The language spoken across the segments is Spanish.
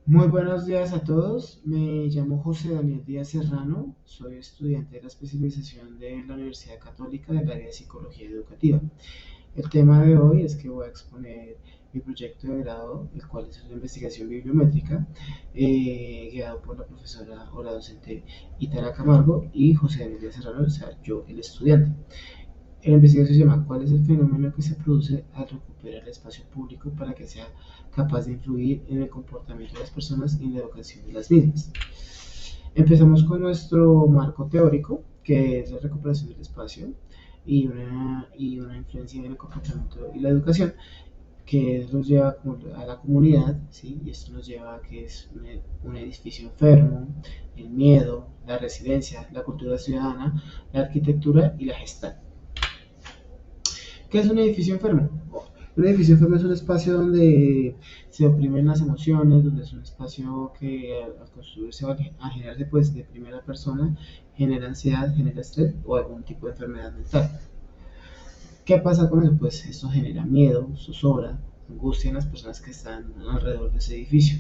Muy buenos días a todos. Me llamo José Daniel Díaz Serrano. Soy estudiante de la especialización de la Universidad Católica del área de Psicología Educativa. El tema de hoy es que voy a exponer mi proyecto de grado, el cual es una investigación bibliométrica, guiado por la profesora o la docente Itara Camargo y José Daniel Díaz Serrano, o sea, yo, el estudiante. La investigación se llama ¿Cuál es el fenómeno que se produce al recuperar el espacio público para que sea capaz de influir en el comportamiento de las personas y en la educación de las mismas? Empezamos con nuestro marco teórico, que es la recuperación del espacio y una influencia en el comportamiento y la educación, que nos lleva a la comunidad, ¿sí? Y esto nos lleva a que es un edificio enfermo, el miedo, la resiliencia, la cultura ciudadana, la arquitectura y la gestalt. ¿Qué es un edificio enfermo? Un edificio enfermo es un espacio donde se oprimen las emociones, donde es un espacio que al construirse o a generarse pues, de primera persona genera ansiedad, genera estrés o algún tipo de enfermedad mental. ¿Qué pasa con eso? Pues esto genera miedo, zozobra, angustia en las personas que están alrededor de ese edificio.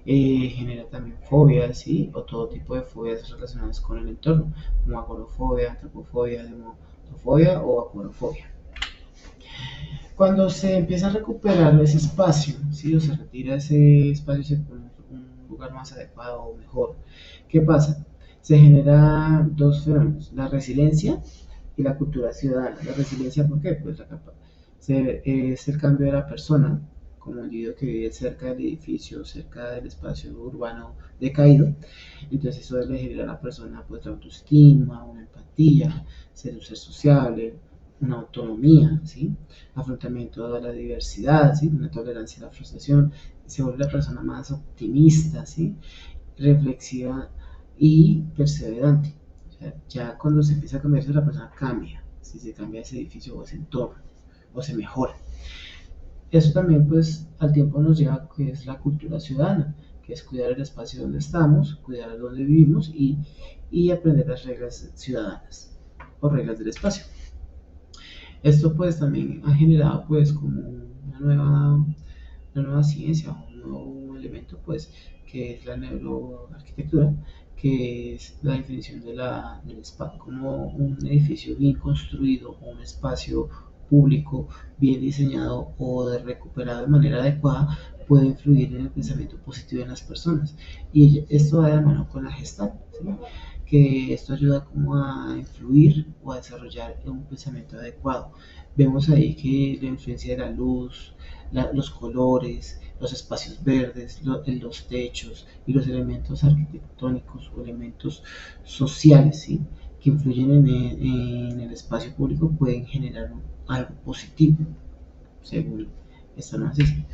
Genera también fobias, ¿sí? O todo tipo de fobias relacionadas con el entorno, como agorafobia, antropofobia, demotofobia o aporofobia. Cuando se empieza a recuperar ese espacio, ¿sí? O se retira ese espacio y se pone un lugar más adecuado o mejor, ¿qué pasa? Se generan dos fenómenos, la resiliencia y la cultura ciudadana. La resiliencia, ¿por qué? Pues es el cambio de la persona, como el individuo que vive cerca del edificio, cerca del espacio urbano decaído. Entonces eso le genera a la persona pues la autoestima, una empatía, ser un ser sociable, una autonomía, ¿sí? Afrontamiento a la diversidad, ¿sí? Una tolerancia a la frustración, se vuelve la persona más optimista, ¿sí? Reflexiva y perseverante. O sea, ya cuando se empieza a cambiar eso, la persona cambia, si se cambia ese edificio o ese entorno, o se mejora. Eso también, pues, al tiempo nos lleva a que es la cultura ciudadana, que es cuidar el espacio donde estamos, cuidar donde vivimos y aprender las reglas ciudadanas o reglas del espacio. Esto pues también ha generado pues como una nueva ciencia, un nuevo elemento pues que es la neuroarquitectura, que es la definición del espacio como un edificio bien construido o un espacio público bien diseñado o recuperado de manera adecuada puede influir en el pensamiento positivo de las personas. Y esto va de la mano con la gestalt, ¿sí? Que esto ayuda como a influir o a desarrollar un pensamiento adecuado. Vemos ahí que la influencia de la luz, los colores, los espacios verdes, los techos y los elementos arquitectónicos o elementos sociales, ¿sí? Que influyen en el espacio público pueden generar algo positivo, según esta análisis.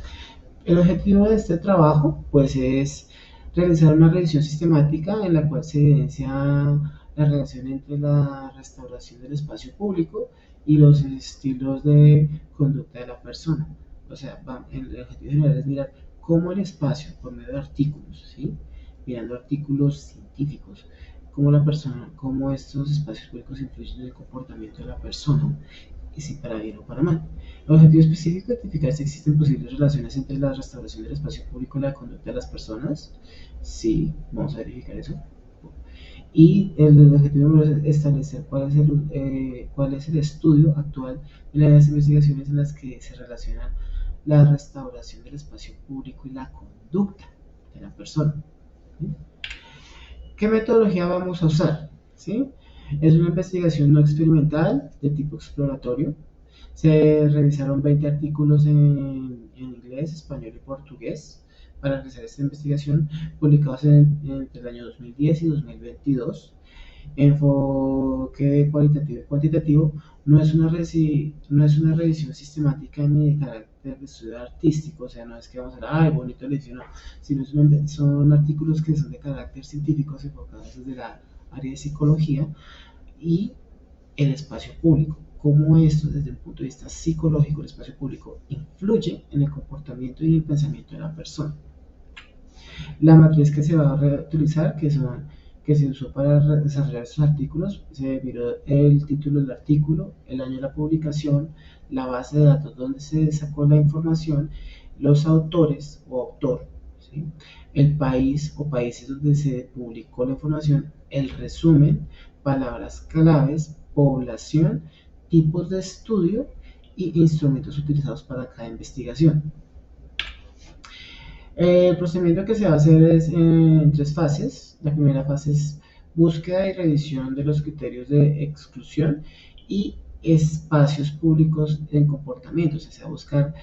El objetivo de este trabajo pues, es realizar una revisión sistemática en la cual se evidencia la relación entre la restauración del espacio público y los estilos de conducta de la persona. O sea, el objetivo general es mirar cómo el espacio, por medio de artículos, ¿sí? Mirando artículos científicos, cómo la persona, cómo estos espacios públicos influyen en el comportamiento de la persona, y si para bien o para mal. El objetivo específico es identificar si existen posibles relaciones entre la restauración del espacio público y la conducta de las personas. Sí, vamos a verificar eso. Y el objetivo número es establecer cuál es el estudio actual en las investigaciones en las que se relaciona la restauración del espacio público y la conducta de la persona. ¿Sí? ¿Qué metodología vamos a usar? ¿Sí? Es una investigación no experimental de tipo exploratorio. Se revisaron 20 artículos en inglés, español y portugués para realizar esta investigación, publicados entre el año 2010 y 2022. Enfoque cualitativo y cuantitativo no es una revisión sistemática ni de carácter de estudio artístico, o sea, no es que vamos a ver, ay, bonito el edición, no, sino son artículos que son de carácter científico, enfocados desde la área de psicología y el espacio público, cómo esto desde el punto de vista psicológico, el espacio público influye en el comportamiento y el pensamiento de la persona. La matriz que se va a utilizar, que se usó para desarrollar estos artículos, se miró el título del artículo, el año de la publicación, la base de datos donde se sacó la información, los autores o autor, ¿sí? El país o países donde se publicó la información, el resumen, palabras claves, población, tipos de estudio y instrumentos utilizados para cada investigación. El procedimiento que se va a hacer es en tres fases. La primera fase es búsqueda y revisión de los criterios de exclusión y espacios públicos en comportamiento, o sea, buscar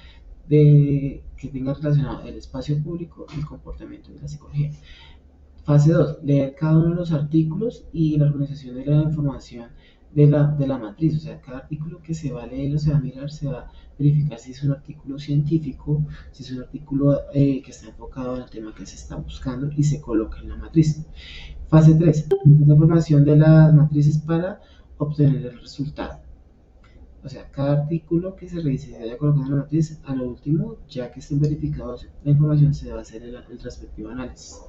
que tenga relacionado el espacio público y el comportamiento de la psicología. Fase 2, leer cada uno de los artículos y la organización de la información de la matriz. O sea, cada artículo que se va a leer o se va a mirar, se va a verificar si es un artículo científico, si es un artículo que está enfocado en el tema que se está buscando y se coloca en la matriz. Fase 3, la información de las matrices para obtener el resultado. O sea, cada artículo que se revise y se haya colocado en la matriz, a lo último, ya que estén verificados la información, se va a hacer el respectivo análisis.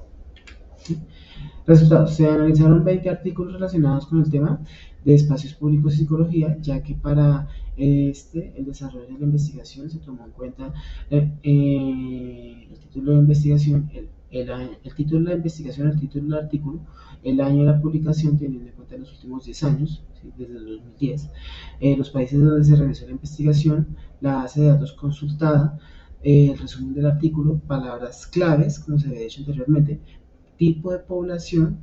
¿Sí? Resultados. Se analizaron 20 artículos relacionados con el tema de espacios públicos y psicología, ya que para el desarrollo de la investigación se tomó en cuenta el título de investigación, el título de la investigación, el título del artículo, el año de la publicación, teniendo en cuenta los últimos 10 años, ¿sí? Desde el 2010, los países donde se realizó la investigación, la base de datos consultada, el resumen del artículo, palabras claves, como se había dicho anteriormente, tipo de población,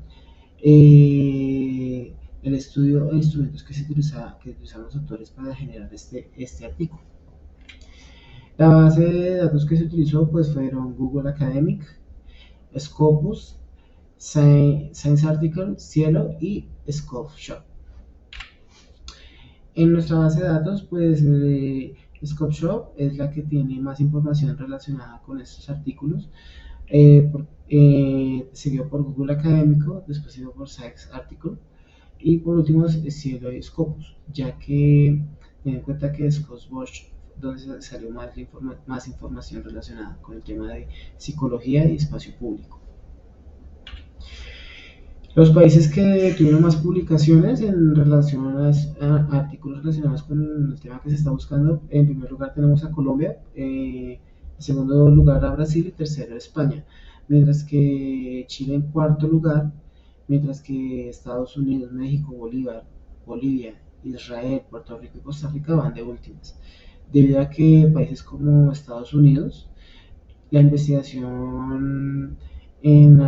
el estudio e instrumentos que utilizaban los autores para generar este artículo. La base de datos que se utilizó pues fueron Google Academic, Scopus, Science Article, Cielo y Scopeshop. En nuestra base de datos, pues Scopeshop es la que tiene más información relacionada con estos artículos. Seguido por Google Académico, después seguido por Science Article y por último Cielo y Scopus, ya que ten en cuenta que Scopus donde salió más información relacionada con el tema de psicología y espacio público. Los países que tuvieron más publicaciones en relación a artículos relacionados con el tema que se está buscando, en primer lugar tenemos a Colombia, en segundo lugar a Brasil y tercero a España, mientras que Chile en cuarto lugar, mientras que Estados Unidos, México, Bolivia, Israel, Puerto Rico y Costa Rica van de últimas, debido a que países como Estados Unidos, la investigación en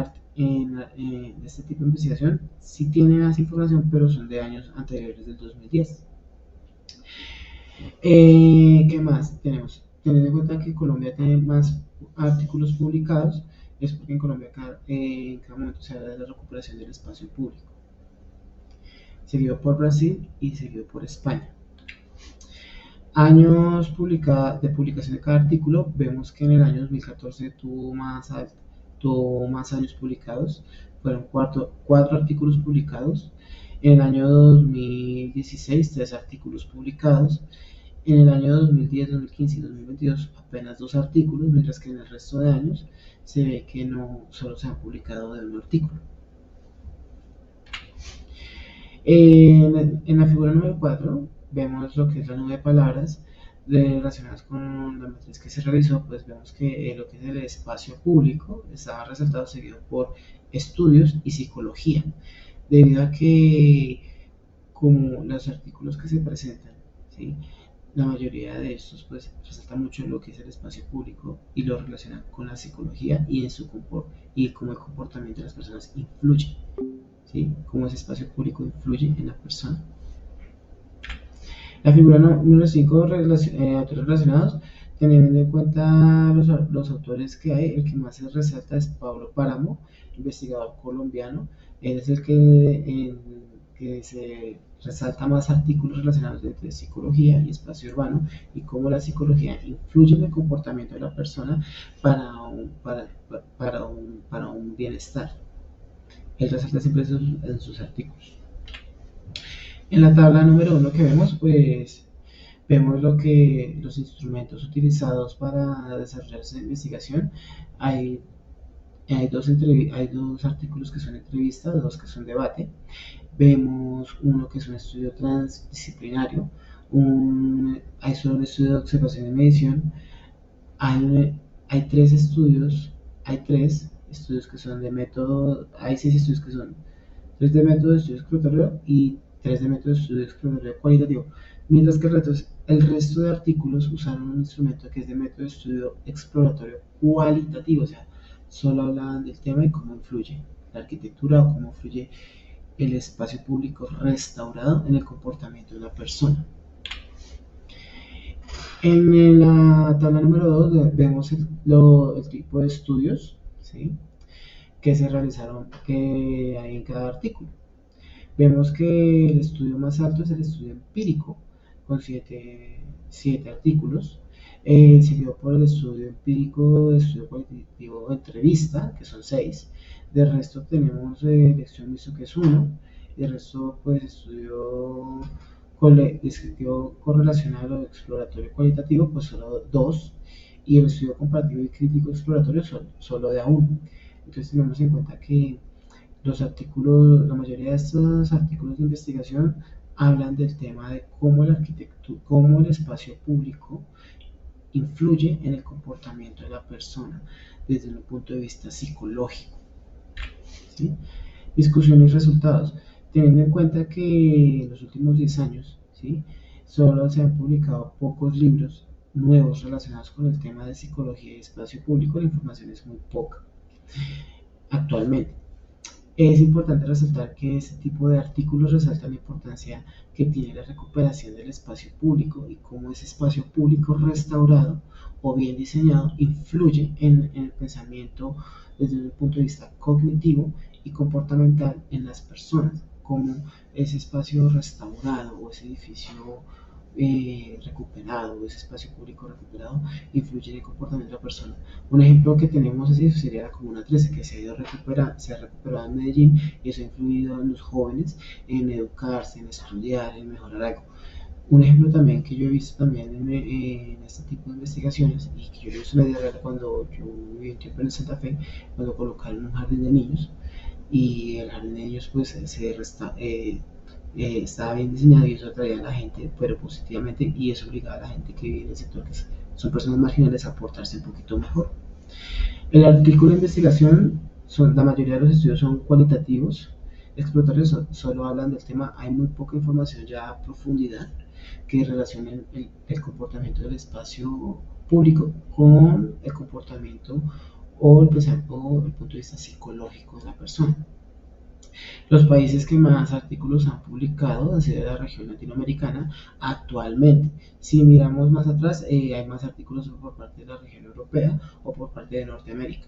este tipo de investigación sí tiene más información, pero son de años anteriores del 2010. ¿Qué más tenemos? Teniendo en cuenta que Colombia tiene más artículos publicados, es porque en Colombia en cada momento se habla de la recuperación del espacio público, seguido por Brasil y seguido por España. Años de publicación de cada artículo, vemos que en el año 2014 tuvo más años publicados, fueron cuatro artículos publicados. En el año 2016, 3 artículos publicados. En el año 2010, 2015 y 2022, apenas 2 artículos, mientras que en el resto de años se ve que no solo se han publicado de un artículo. En la figura número 4 vemos lo que es la nube de palabras relacionadas con la matriz que se realizó. Pues vemos que lo que es el espacio público estaba resaltado, seguido por estudios y psicología, debido a que como los artículos que se presentan, ¿sí? La mayoría de estos pues resalta mucho lo que es el espacio público y lo relaciona con la psicología y cómo el comportamiento de las personas influye, ¿sí? Cómo ese espacio público influye en la persona. La figura número 5, autores relacionados, teniendo en cuenta los autores que hay, el que más se resalta es Pablo Páramo, investigador colombiano. Él es el que se resalta más artículos relacionados entre psicología y espacio urbano y cómo la psicología influye en el comportamiento de la persona para un bienestar. Él resalta siempre en sus artículos. En la tabla número 1 que vemos, pues vemos los instrumentos utilizados para desarrollar esta investigación. Hay dos artículos que son entrevistas, 2 que son debate. Vemos uno que es un estudio transdisciplinario, hay solo un estudio de observación y medición, hay 3 estudios hay 3 estudios que son de método, hay 6 estudios que son 3 de método de estudio exploratorio y 3 de método de estudio exploratorio cualitativo, mientras que el resto de artículos usaron un instrumento que es de método de estudio exploratorio cualitativo, o sea, solo hablaban del tema y cómo influye la arquitectura o cómo influye el espacio público restaurado en el comportamiento de una persona. En la tabla número 2 vemos el tipo de estudios, ¿sí?, que se realizaron ahí en cada artículo. Vemos que el estudio más alto es el estudio empírico, con 7 artículos, seguido por el estudio empírico de estudio cualitativo de entrevista, que son 6. De resto tenemos elección mixto, que es 1. Y el resto, pues, estudio descriptivo correlacional o exploratorio cualitativo, pues solo 2. Y el estudio comparativo y crítico exploratorio solo de a 1. Entonces tenemos en cuenta que la mayoría de estos artículos de investigación hablan del tema de cómo el espacio público influye en el comportamiento de la persona desde un punto de vista psicológico, ¿sí? Discusión y resultados. Teniendo en cuenta que en los últimos 10 años, ¿sí?, solo se han publicado pocos libros nuevos relacionados con el tema de psicología y espacio público, la información es muy poca actualmente. Es importante resaltar que este tipo de artículos resaltan la importancia que tiene la recuperación del espacio público y cómo ese espacio público restaurado o bien diseñado influye en el pensamiento desde un punto de vista cognitivo y comportamental en las personas, cómo ese espacio restaurado o ese edificio recuperado, ese espacio público recuperado, influye en el comportamiento de la persona. Un ejemplo que tenemos así sería la Comuna 13, que se ha recuperado en Medellín, y eso ha influido en los jóvenes en educarse, en estudiar, en mejorar algo. Un ejemplo también que yo he visto también en este tipo de investigaciones, y que yo he visto en la vida real cuando yo viví en tiempo en Santa Fe, cuando colocaron un jardín de niños, y el jardín de niños pues estaba bien diseñado, y eso atraía a la gente, pero positivamente, y eso obligaba a la gente que vive en el sector, que son personas marginales, a aportarse un poquito mejor. El artículo de investigación, la mayoría de los estudios son cualitativos, exploratorios solo hablan del tema, hay muy poca información ya a profundidad que relacione el comportamiento del espacio público con el comportamiento o el punto de vista psicológico de la persona. Los países que más artículos han publicado han sido de la región latinoamericana actualmente. Si miramos más atrás, hay más artículos por parte de la región europea o por parte de Norteamérica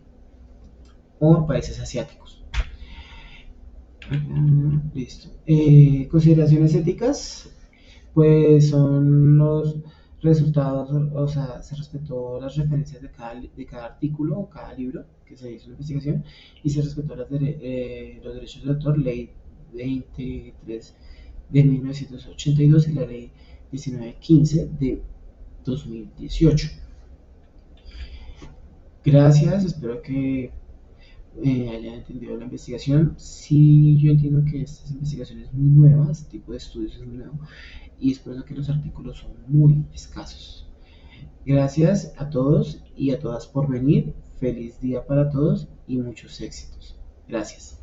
o países asiáticos. Listo. Consideraciones éticas, pues son los resultados, o sea, se respetó las referencias de cada artículo o cada libro que se hizo en la investigación, y se respetó los derechos de autor, ley 23 de 1982 y la ley 1915 de 2018. Gracias, espero que hayan entendido la investigación. Sí, yo entiendo que estas investigaciones muy nuevas, este tipo de estudios es muy nuevo, y es por eso que los artículos son muy escasos. Gracias a todos y a todas por venir. Feliz día para todos y muchos éxitos. Gracias.